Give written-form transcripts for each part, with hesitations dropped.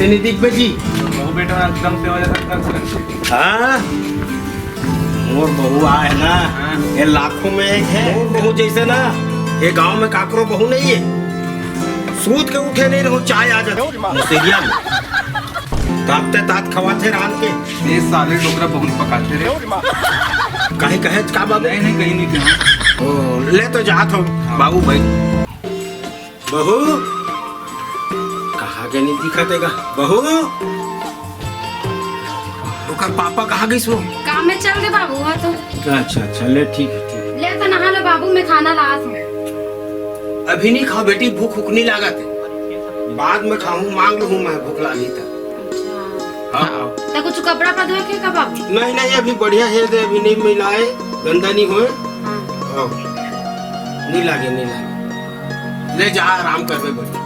कैसे नहीं दिख बेटी? बहू बेटा एकदम से हो जाता। हाँ मोर बहू है ना, ये लाखों में एक है। मोर बहू जैसे ना ये गांव में काकरो बहू नहीं है। सूत के उठे नहीं रहो, चाय आ जाते मुसेरिया में तापते तात खवाते रान के। ये साले डोकरा बहुत पकाते रहे। कहीं कहे का बाबू? नहीं कहीं नहीं कहीं। ओ ले तो जात हो बाबू भाई। बहू कहाँ के नहीं दिखतेगा? बहू ओकर पापा कहाँ गई सो? काम में चल गए बाबू। हुआ तो अच्छा ले ठीक है। ले तो नहा लो बाबू, मैं खाना ला दूं। अभी नहीं खाओ बेटी, भूख नहीं लागत है। बाद में खाऊं, मांग लूं मैं, भूख लगी तो। हाँ तो कुछ कपड़ा पर धोए के का बाबू? नहीं अभी बढ़िया है दे, अभी नहीं मिलाए, गंदा नहीं होए। हाँ। नहीं लागे ले जा, आराम करवे बेटी।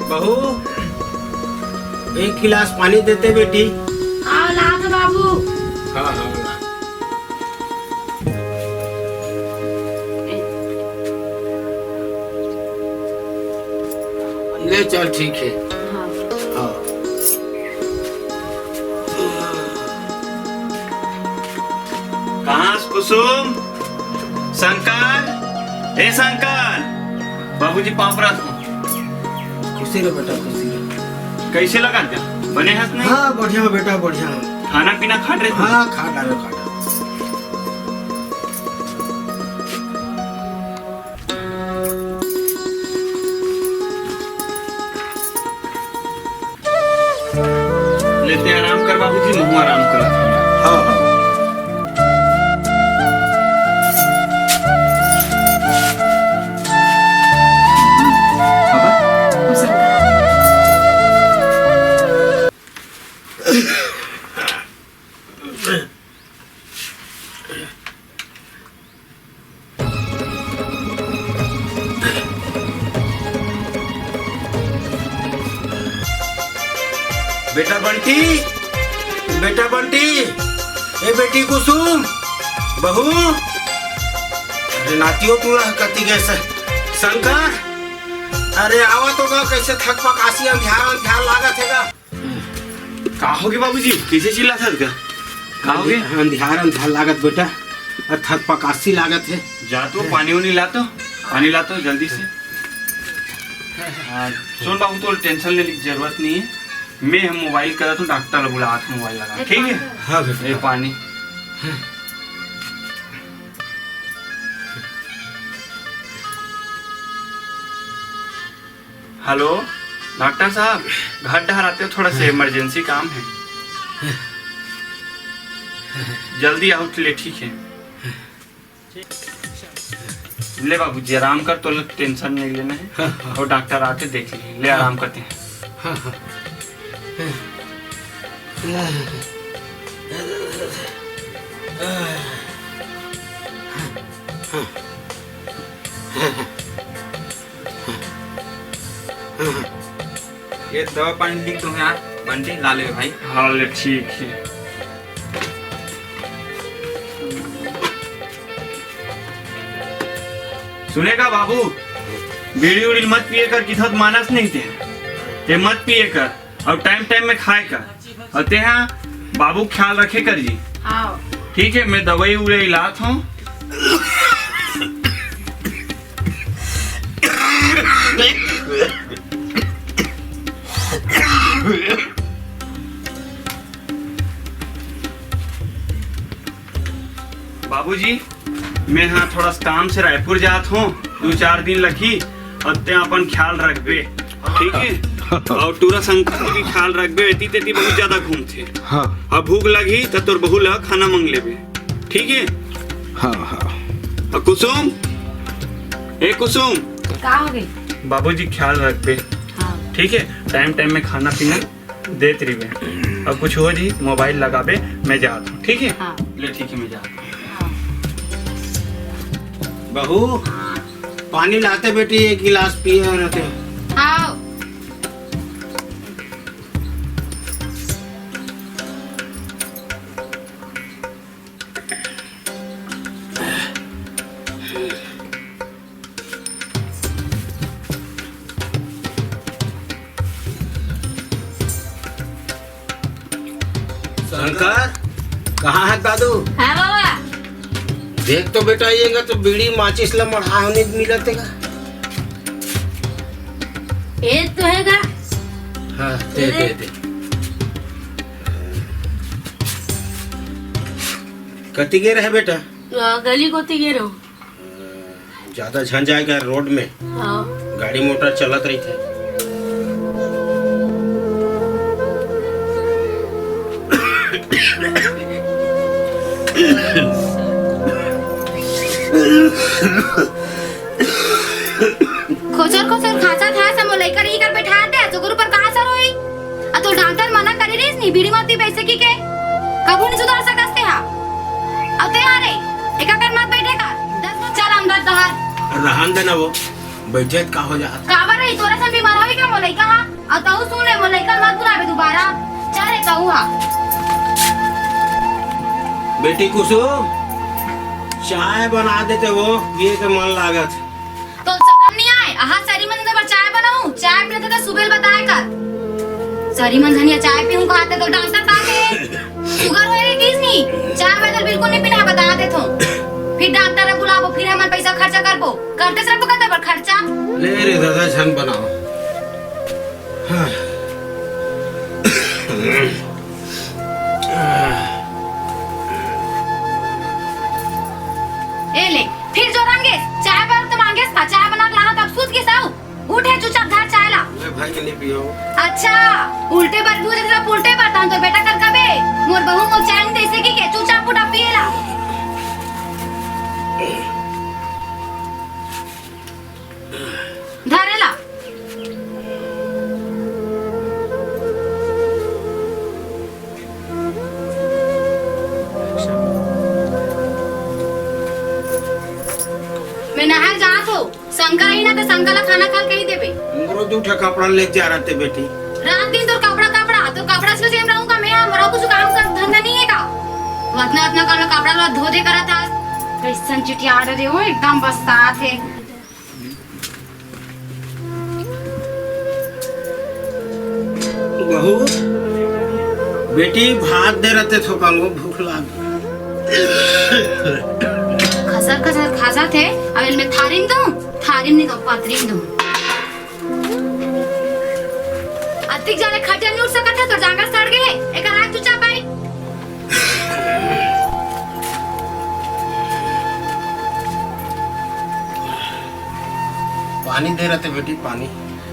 बहू एक गिलास पानी देते बेटी? आओ ला दो बाबू। हाँ ले चल ठीक है। हाँ। हाँ। कहाँ कुसुम? शंकर, ए शंकर, बाबूजी पापड़ा खुशी रे बेटा, खुशी रे। कैसे लगा जा? बने हंस नहीं? हाँ बढ़िया बेटा बढ़िया। खाना पीना खा रहे? हाँ खा डालो। लेते आराम कर बाबूजी, मुँह आराम कर। हाँ बेटा बंटी, ए बेटी कुसुम, बहू, अरे नातियों तू कती गए शंकर, अरे आवा तो का कैसे थक पकासी अंधार लागत हैगा। का होगे बाबूजी? कैसे चिल्ला था क्या? का होगे? अंधार लागत बेटा, थक पकासी लागत है। जा तो पानी उनी ला तो, पानी ला तो जल्दी से। सुन बाबू, तो टेंशन लेने की जरूरत नहीं है। मैं हम मोबाइल करा तो डॉक्टर बुला मोबाइल लगा, ठीक है? हाँ बेटा। ये पानी। हेलो डॉक्टर साहब, घर डहर आते हो, थोड़ा सा इमरजेंसी काम है, जल्दी आओ ले। ठीक है ले बाबूजी, आराम कर, तो टेंशन नहीं लेना है। और डॉक्टर आते देख लीजिए, ले आराम करते हैं। ये दवा पानी लिख दो यार बंटी, ला ले भाई। हाँ ले ठीक है। सुनेगा बाबू, बीड़ी उड़ी मत पिए कर, किधर मानस नहीं थे, ये मत पिए कर, और टाइम में खाए कर, और ते हाँ बाबू ख्याल रखे कर जी। आओ ठीक है, मैं दवाई उड़े इलाज हूँ। बाबूजी मैं हाँ थोड़ा काम से रायपुर जात हूँ, 2-4 दिन लगी, और ते अपन ख्याल रखबे, ठीक है? और टूरा शंकर को भी ख्याल रखबे, एती तेती बहुत ज्यादा घूमते। हाँ। अब भूख लगी तो बहू ला खाना मांग लेबे, ठीक है? हाँ। और कुसुम, ए कुसुम, का हो गई? बाबूजी ख्याल रखबे, हाँ। ठीक है? टाइम में खाना पीना देते रहिबे, और कुछ हो जी मोबाइल लगाबे, मैं जाता हूँ, ठीक है? हाँ। ले ठीक है, मैं जाता हूँ। बहू पानी लाते बेटी, एक गिलास पिए रहते। आओ शंकर कहाँ है दादू? हाँ बाबा। देख तो बेटा आइएगा तो बीड़ी माचिस ला मढ़ा होने मिलतेगा। ये तो हैगा। हाँ दे दे दे। कति गे रहे बेटा? गली को गे रहो। ज्यादा झंझ आएगा रोड में, हाँ। गाड़ी मोटर चलत रही थे। खोचर खोचर खासा था सब लेकर ही कर बैठा दे तो गुरु पर कहां सर होई। आ तो डॉक्टर मना करे रे नहीं बीड़ी मत पैसे की के कबू नहीं सुधार सकते हा। अब ते आ रे एका कर मत बैठेगा 10 मिनट चल अंदर दहर रहन देना वो बैठे का हो जा। काबर रे तोरा सन बीमार होई का मोलाई कहां आ तऊ सुने मोलाई कर मत बुलावे दोबारा चल रे तऊ हा। बेटी कुसुम चाय बना देते वो पिए के मन लागत। तो शर्म नहीं आए आहा सारी मन तो चाय बनाऊं चाय पीते तो सुबह बताए कर सारी मन धनिया चाय पीऊं खाते तो डॉक्टर ताके शुगर होए किस नहीं चाय में तो बिल्कुल नहीं पीना बता दे तो फिर डॉक्टर ने बुलाबो फिर हमन पैसा खर्चा करबो करते सब कहते पर खर्चा ले रे दादा छन बनाओ। हाँ। ए ले फिर जो रंगे चाय पर तो मांगे चाय बना के लाना तब सूत के साउ उठे चुपचाप घर चाय ला। ले भाई के नहीं पियो। अच्छा उल्टे पर दूध जरा उल्टे पर तो बेटा कर कबे मोर बहू को चाय दे से की के चुपचाप उठा पिएला। धरेला मैं नहाए जात हो शंकर ही ना तो शंकर ला खाना खा के ही देबे। मोरो दूठा कपड़ा ले जा रहते बेटी। रात दिन तो कपड़ा से सेम रहूंगा मैं मरो कुछ काम कर धंधा नहीं है का वतना वतना कर कपड़ा ला धो दे करा था कैसन चिटिया रे हो एकदम बस्तात है। बहू बेटी भात दे रहते थो कांगो भूख लाग। खसर खसर खासा थे अब इनमें थारिम नहीं तो पतरीम दूं। अतिक जाने खटिया नहीं उठ सकत है तो जांगर सड़ गए एक रात तू चा पाई। पानी दे रहते बेटी पानी।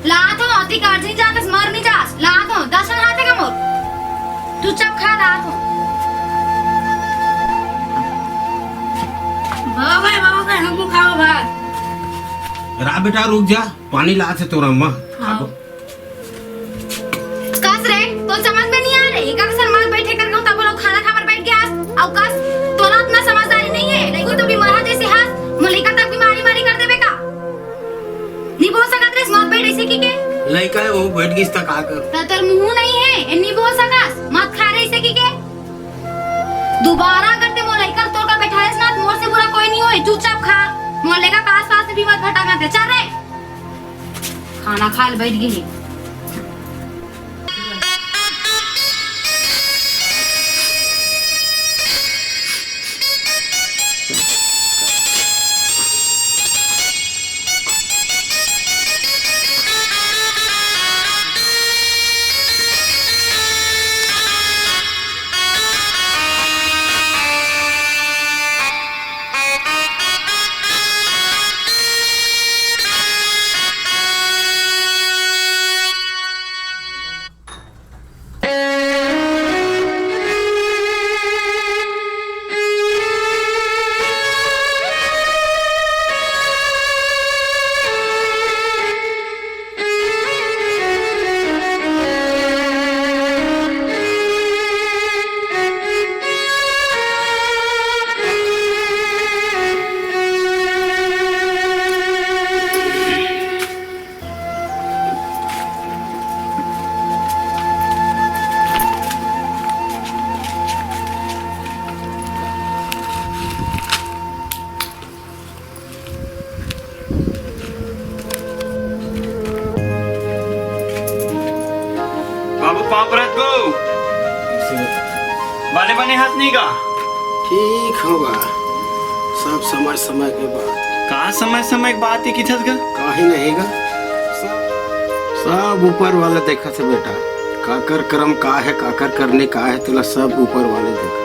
ला तो अतिक अर्जी जातस मर नहीं जास ला तो दर्शन हाथे का मोर तू चप खा ला तो बाबा का हमको खाओ भात। रा बेटा रुक जा पानी ला थे तोरा अम्मा। हाँ। कस रे तो समझ में नहीं आ रही एक अक्सर मार बैठे कर तब लोग खाना खाकर बैठ गया और कस तोरा इतना समझदारी नहीं है नहीं कोई तो बीमार जैसे हाथ मलिका तक बीमारी मारी कर देबे का नहीं बोल सकत रे मत बैठ ऐसे की के लइका है वो बैठ गई तक आकर तर मुंह नहीं है नहीं बोल सकस मत खा रे ऐसे की के दोबारा करते मोलैका तोड़ कर बैठा है ना मोर से बुरा कोई नहीं होए चुपचाप खा मोलैका पास पास से भी मत भटक करते चल रे खाना खा ले बैठ गई। बने बने हाथ नहीं का ठीक होगा, सब समय समय के बाद। का समय समय की बात है किधर का काहे नहीं गा, सब ऊपर वाले देखा से बेटा। काकर कर्म का है, काकर करने का है, तुला सब ऊपर वाले देखा।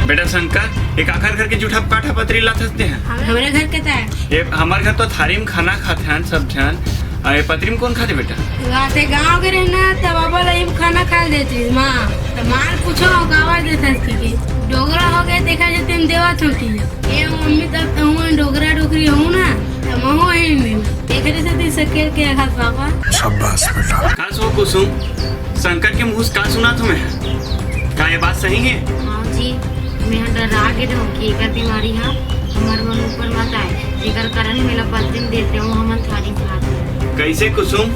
बेटा शंकर एक आखिर घर के जूठा पाठा पत्री ला सकते हैं। हमारे घर के है ये हमारे घर तो थारी में खाना खाते हैं सब जन। ये पत्री में कौन खाते बेटा? गाते गांव के रहना तब बाबा लई खाना खा देती माँ तो मार पूछो गावा देता की डोगरा हो गए देखा जाते हम देवा छोटी ये मम्मी तब हूँ डोगरा डोगरी हूँ ना तो महो है नहीं देख रहे थे सके के हाथ पापा। शाबाश बेटा। का सो कुसुम शंकर के मुँह से का सुना तुम्हें? का ये बात सही है? हाँ जी, मैं डरा के रहूँ कि एकर बीमारी है हमारे मन ऊपर मत आए, जेकर कारण मेरा बदन देते हूँ हम थारी भाग। कैसे कुसुम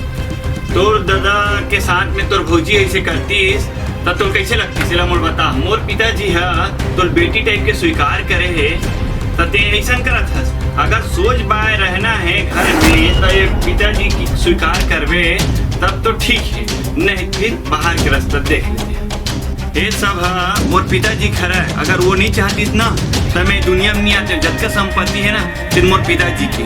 तोर दादा के साथ में तोर भौजी ऐसे करतीस तब तो कैसे लगती सिला मोर बता। मोर पिताजी है तोर बेटी टाइप के स्वीकार करे है तो ते ऐसा करत हस। अगर सोच बाय रहना है घर में तो ये पिताजी की स्वीकार करवे तब तो ठीक है, नहीं फिर बाहर के रास्ता देख लेते हैं। ये सब है मोर पिताजी खरा है, अगर वो नहीं चाहतीस ना तो मैं दुनिया में नहीं आते। जब का संपत्ति है ना फिर मोर पिताजी की,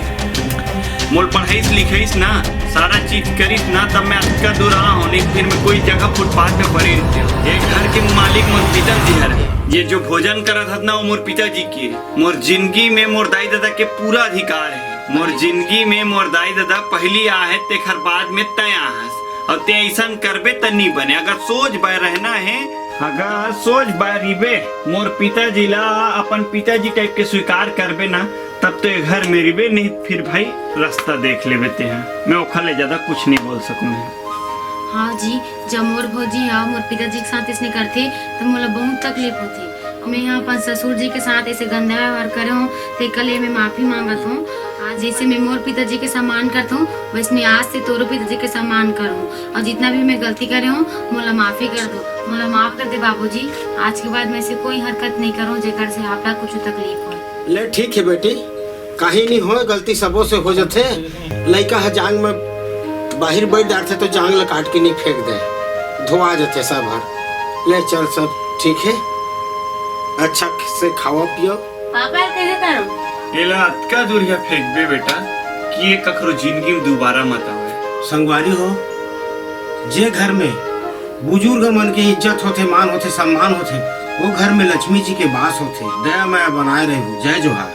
मोर पढ़ाईस लिखाईस ना सारा चीज करीस ना तब मैं अटका दूर रहा हूँ, नहीं फिर मैं कोई जगह फुटपाथ पे पड़ी रहती। एक घर के मालिक मोर पिताजी है। ये जो भोजन करा था ना वो मोर पिताजी की। मोर जिंदगी में मोर दाई दादा के पूरा अधिकार है। मोर जिंदगी में मोर दाई दादा पहली आहे तेखर बाद में तय आहस और ते ऐसा करबे त नहीं बने। अगर सोच बाय रहना है, अगर सोच बाय रिबे मोर पिताजी ला अपन पिताजी टाइप के स्वीकार करबे ना तब तो ये घर में रिबे, नहीं फिर भाई रास्ता देख ले बेते हैं। मैं ओखले ज्यादा कुछ नहीं बोल सकूँ मैं। हाँ जी, जब मोर भौजी है मोर पिताजी के साथ इसने करते तो मोला बहुत तकलीफ होती। मैं यहाँ अपन ससुर जी के साथ ऐसे गंदा व्यवहार करे हूँ तो कल मैं माफी मांगत हूँ। आज जैसे मैं मोर पिताजी के सम्मान करता हूँ वैसे मैं आज से तोरो पिताजी के सम्मान करूँ और जितना भी मैं गलती करे हूँ मोला माफी कर दो, मोला माफ कर दे बाबूजी। आज के बाद मैं ऐसे कोई हरकत नहीं करूँ जेकर से आपका कुछ तकलीफ हो। ले ठीक है बेटी, कहीं नहीं हो, गलती सबों से हो जाते। लड़का है जांग में बाहर बैठ जाते तो जांग ला काट के नहीं फेंक दे, धोआ जाते सब हर। ले चल सब ठीक है, अच्छा से खाओ पियो। पापा कैसे करो एला अतका दूरिया फेंकबे बेटा कि ये कखरो जिंदगी में दोबारा मत आवे। संगवारी हो, जे घर में बुजुर्ग मन की इज्जत होते, मान होते, सम्मान होते, वो घर में लक्ष्मी जी के वास होते। दया माया बनाए रहे। जय जोहार।